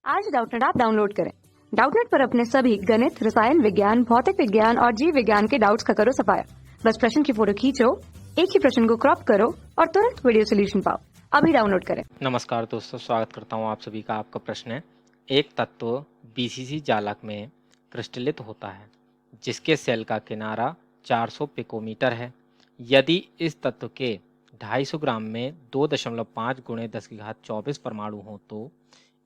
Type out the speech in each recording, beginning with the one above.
आज Doubtnut app download करें। Doubtnut पर अपने सभी गणित, रसायन विज्ञान, भौतिक विज्ञान और जीव विज्ञान के डाउट्स का करो सफाया। बस प्रश्न की फोटो खींचो, एक ही प्रश्न को क्रॉप करो और तुरंत वीडियो सोल्यूशन पाओ। अभी डाउनलोड करें। नमस्कार दोस्तों, स्वागत करता हूं आप सभी का। आपका प्रश्न है, एक तत्व बीसीसी जालक में क्रिस्टलित होता है जिसके सेल का किनारा 400 पिकोमीटर है। यदि इस तत्व के 250 ग्राम में 2.5 गुणे 10 की घात 24 परमाणु हो तो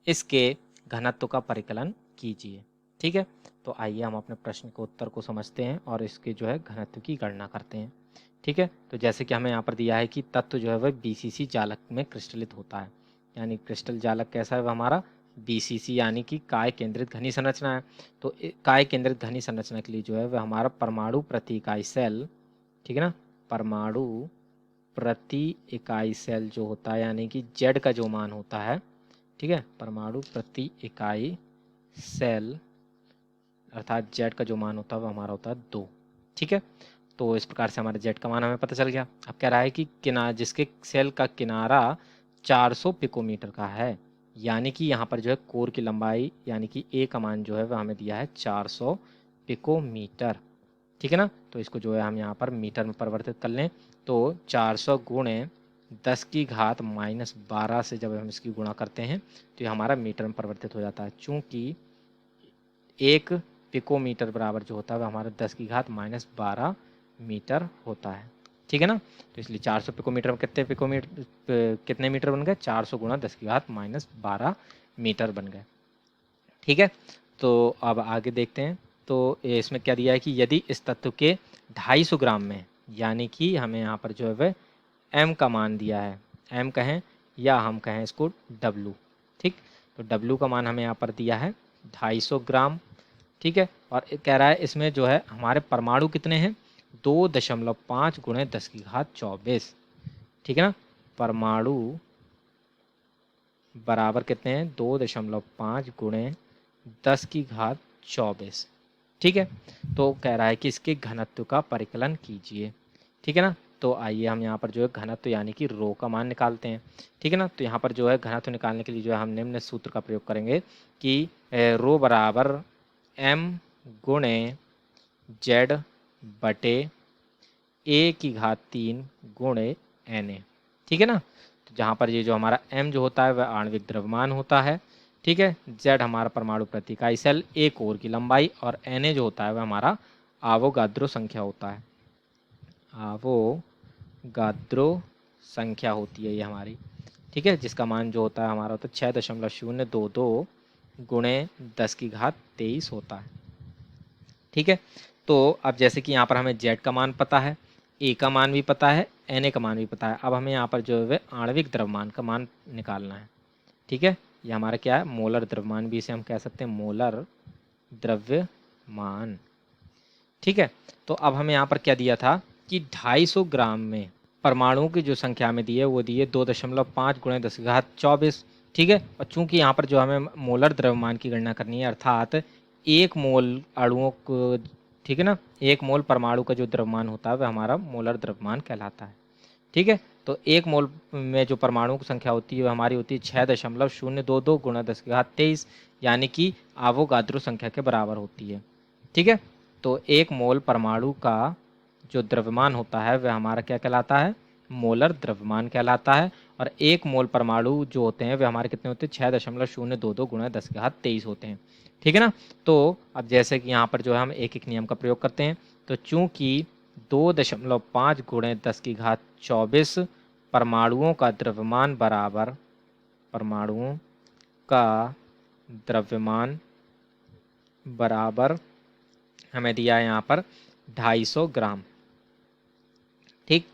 इसके घनत्व का परिकलन कीजिए। ठीक है, तो आइए हम अपने प्रश्न के उत्तर को समझते हैं और इसके जो है घनत्व की गणना करते हैं। ठीक है, तो जैसे कि हमें यहाँ पर दिया है कि तत्व जो है वह बीसीसी जालक में क्रिस्टलित होता है, यानी क्रिस्टल जालक कैसा है वह हमारा बीसीसी यानी कि काय केंद्रित घनी संरचना है। तो काय केंद्रित घनी संरचना के लिए जो है वह हमारा परमाणु प्रति इकाई सेल, ठीक है ना, परमाणु प्रति इकाई सेल जो होता है यानी कि जेड का जो मान होता है, ठीक है, परमाणु प्रति इकाई सेल अर्थात जेड का जो मान होता है वह हमारा होता है 2। ठीक है, तो इस प्रकार से हमारे जेड का मान हमें पता चल गया। अब कह रहा है कि किनारा जिसके सेल का किनारा 400 पिकोमीटर का है, यानी कि यहाँ पर जो है कोर की लंबाई यानी कि ए का मान जो है वह हमें दिया है 400 पिकोमीटर। ठीक है ना, तो इसको जो है हम यहाँ पर मीटर में परिवर्तित कर लें तो 400 गुणे 10 की घात -12 से जब हम इसकी गुणा करते हैं तो ये हमारा मीटर में परिवर्तित हो जाता है। चूँकि एक पिकोमीटर बराबर जो होता है वह हमारा 10 की घात -12 मीटर होता है। ठीक है ना, तो इसलिए 400 पिकोमीटर में कितने मीटर बन गए? 400 गुणा 10 की घात -12 मीटर बन गए। ठीक है, तो अब आगे देखते हैं। तो इसमें क्या दिया है कि यदि इस तत्व के 250 ग्राम में, यानी कि हमें यहाँ पर जो है वह एम का मान दिया है, एम कहें या हम कहें इसको डब्लू। ठीक, तो डब्लू का मान हमें यहाँ पर दिया है 250 ग्राम। ठीक है, और कह रहा है इसमें जो है हमारे परमाणु कितने हैं? 2.5 गुणे 10 की घात 24। ठीक है ना, परमाणु बराबर कितने हैं? 2.5 गुणे 10 की घात 24। ठीक है, तो कह रहा है कि इसके घनत्व का परिकलन कीजिए। ठीक है ना, तो आइए हम यहाँ पर जो है घनत्व यानी कि रो का मान निकालते हैं। ठीक है ना, तो यहाँ पर जो है घनत्व निकालने के लिए जो है हम निम्न सूत्र का प्रयोग करेंगे कि रो बराबर एम गुणे जेड बटे ए की घात 3 गुणे एन ए। ठीक है ना, तो जहाँ पर ये जो हमारा एम जो होता है वह आणविक द्रव्यमान होता है। ठीक है, जेड हमारा परमाणु प्रति इकाई सेल, ए कोर की लंबाई और एन ए जो होता है वह हमारा आवोगाद्रो संख्या होता है। आवोगाद्रो संख्या होती है ये हमारी। ठीक है, जिसका मान जो होता है हमारा तो 6.022 गुणे 10 की घात 23 होता है। ठीक है, तो अब जैसे कि यहाँ पर हमें जेड का मान पता है, ए का मान भी पता है, एन ए का मान भी पता है। अब हमें यहाँ पर जो है आणविक द्रव्यमान का मान निकालना है। ठीक है, ये हमारा क्या है? मोलर द्रव्यमान भी इसे हम कह सकते हैं, मोलर द्रव्यमान। ठीक है, तो अब हमें यहाँ पर क्या दिया था कि 250 ग्राम में परमाणुओं की जो संख्या में दी है वो दी है 2.5 गुणे 10 की घात 24। ठीक है, और चूंकि यहाँ पर जो हमें मोलर द्रव्यमान की गणना करनी है अर्थात एक मोल अणुओं को, ठीक है ना, एक मोल परमाणु का जो द्रव्यमान होता है वह हमारा मोलर द्रव्यमान कहलाता है। ठीक है, तो एक मोल में जो परमाणुओं की संख्या होती है वह हमारी होती है 6.022 गुणा 10 की घात 23, यानी कि आवोगाद्रो संख्या के बराबर होती है। ठीक है, तो एक मोल परमाणु का जो द्रव्यमान होता है वह हमारा क्या कहलाता है? मोलर द्रव्यमान कहलाता है। और एक मोल परमाणु जो होते हैं वे हमारे कितने होते हैं? 6.022 गुणा 10 की घात 23 होते हैं। ठीक है ना, तो अब जैसे कि यहाँ पर जो है हम एक एक नियम का प्रयोग करते हैं, तो चूंकि 2.5 गुणे 10 की घात 24 परमाणुओं का द्रव्यमान बराबर, परमाणुओं का द्रव्यमान बराबर हमें दिया है यहाँ पर 250 ग्राम। ठीक,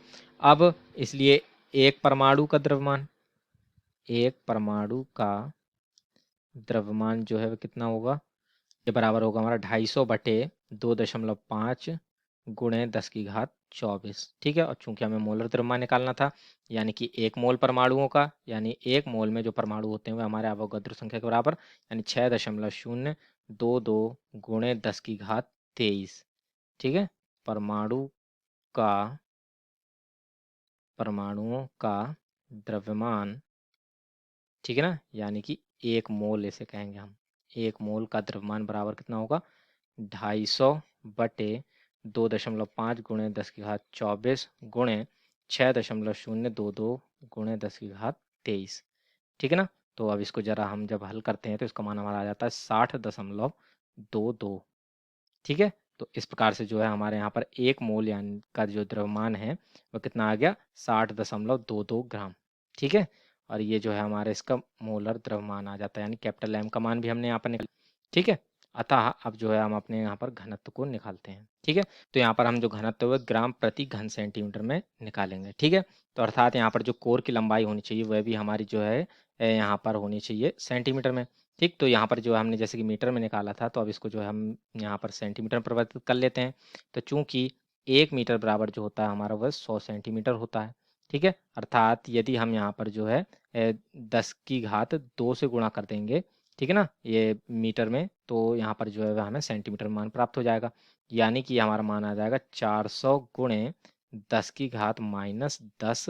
अब इसलिए एक परमाणु का द्रव्यमान, एक परमाणु का द्रव्यमान जो है वो कितना होगा? ये बराबर होगा हमारा 250 बटे 2.5 गुणे 10 की घात 24। ठीक है, और चूंकि हमें मोलर द्रव्यमान निकालना था यानी कि एक मोल परमाणुओं का, यानी एक मोल में जो परमाणु होते हैं वे हमारे अवोगाद्रो संख्या के बराबर, यानी 6.022 गुणे 10 की घात 23। ठीक है, परमाणु का परमाणुओं का द्रव्यमान, ठीक है ना, यानी कि 1 मोल इसे कहेंगे हम। 1 मोल का द्रव्यमान बराबर कितना होगा? 250 बटे 2.5 गुणे 10 की घात 24 गुणे 6.022 गुणे 10 की घात 23। ठीक है ना? तो अब इसको जरा हम जब हल करते हैं तो इसका मान हमारा आ जाता है 60.22। ठीक है? तो इस प्रकार से जो है हमारे यहाँ पर 1 मोल यानी का जो द्रव्यमान है वो कितना आ गया? 60.22 ग्राम। ठीक है? और ये जो है हमारे इसका मोलर द्रव्यमान आ जाता है, यानी कैपिटल एम का मान भी हमने यहाँ पर निकाला। ठीक है? अतः अब जो है हम अपने यहाँ पर घनत्व को निकालते हैं। ठीक है? तो यहाँ पर हम जो घनत्व है ग्राम प्रति घन सेंटीमीटर में निकालेंगे। ठीक है? तो अर्थात यहाँ पर जो कोर की लंबाई होनी चाहिए वह भी हमारी जो है यहाँ पर होनी चाहिए सेंटीमीटर में। ठीक, तो यहाँ पर जो हमने जैसे कि मीटर में निकाला था, तो अब इसको जो है हम यहाँ पर सेंटीमीटर में परिवर्तित कर लेते हैं। तो चूंकि 1 मीटर बराबर जो होता है हमारा वह 100 सेंटीमीटर होता है। ठीक है? अर्थात यदि हम यहाँ पर जो है 10 की घात 2 से गुणा कर देंगे, ठीक है ना, ये मीटर में, तो यहाँ पर जो है वह हमें सेंटीमीटर में मान प्राप्त हो जाएगा। यानी कि हमारा मान आ जाएगा 400 गुणे 10 की घात -10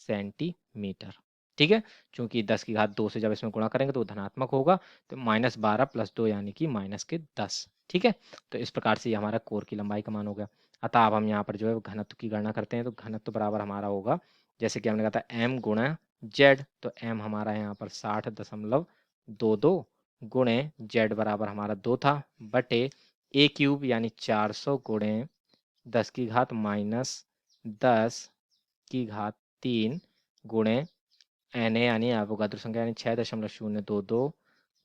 सेंटीमीटर। ठीक है? चूंकि 10 की घात 2 से जब इसमें गुणा करेंगे तो वो धनात्मक होगा, तो -12 + 2 यानी कि -10। ठीक है? तो इस प्रकार से ये हमारा कोर की लंबाई का मान हो गया। अतः अब हम यहाँ पर जो है घनत्व की गणना करते हैं, तो घनत्व बराबर हमारा होगा, जैसे कि हमने कहा था m गुणा z, तो m हमारा यहाँ पर 60.22 गुणे z बराबर हमारा 2 था, बटे a क्यूब यानी 400 गुणे 10 की घात -10 की घात 3 गुणे Na यानी अवोगाद्रो संख्या यानी 6.022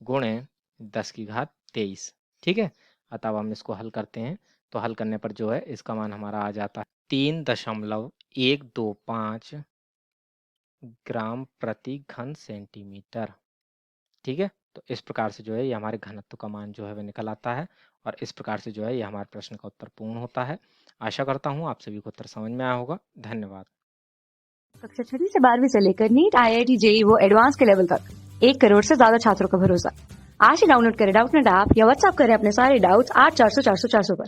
गुणे 10 की घात 23। ठीक है? अतः अब हम इसको हल करते हैं, तो हल करने पर जो है इसका मान हमारा आ जाता है 3.125 ग्राम प्रति घन सेंटीमीटर। ठीक है? तो इस प्रकार से जो है ये हमारे घनत्व का मान जो है वह निकल आता है, और इस प्रकार से जो है ये हमारे प्रश्न का उत्तर पूर्ण होता है। आशा करता हूँ आप सभी को उत्तर समझ में आया होगा। धन्यवाद। कक्षा 6वीं से 12वीं से लेकर नीट, IIT, JEE वो एडवांस के लेवल तक 1 करोड़ से ज्यादा छात्रों का भरोसा। आज ही डाउनलोड करें डाउटनेट ऐप या व्हाट्सएप करें अपने सारे डाउट्स 8400 400 400 पर।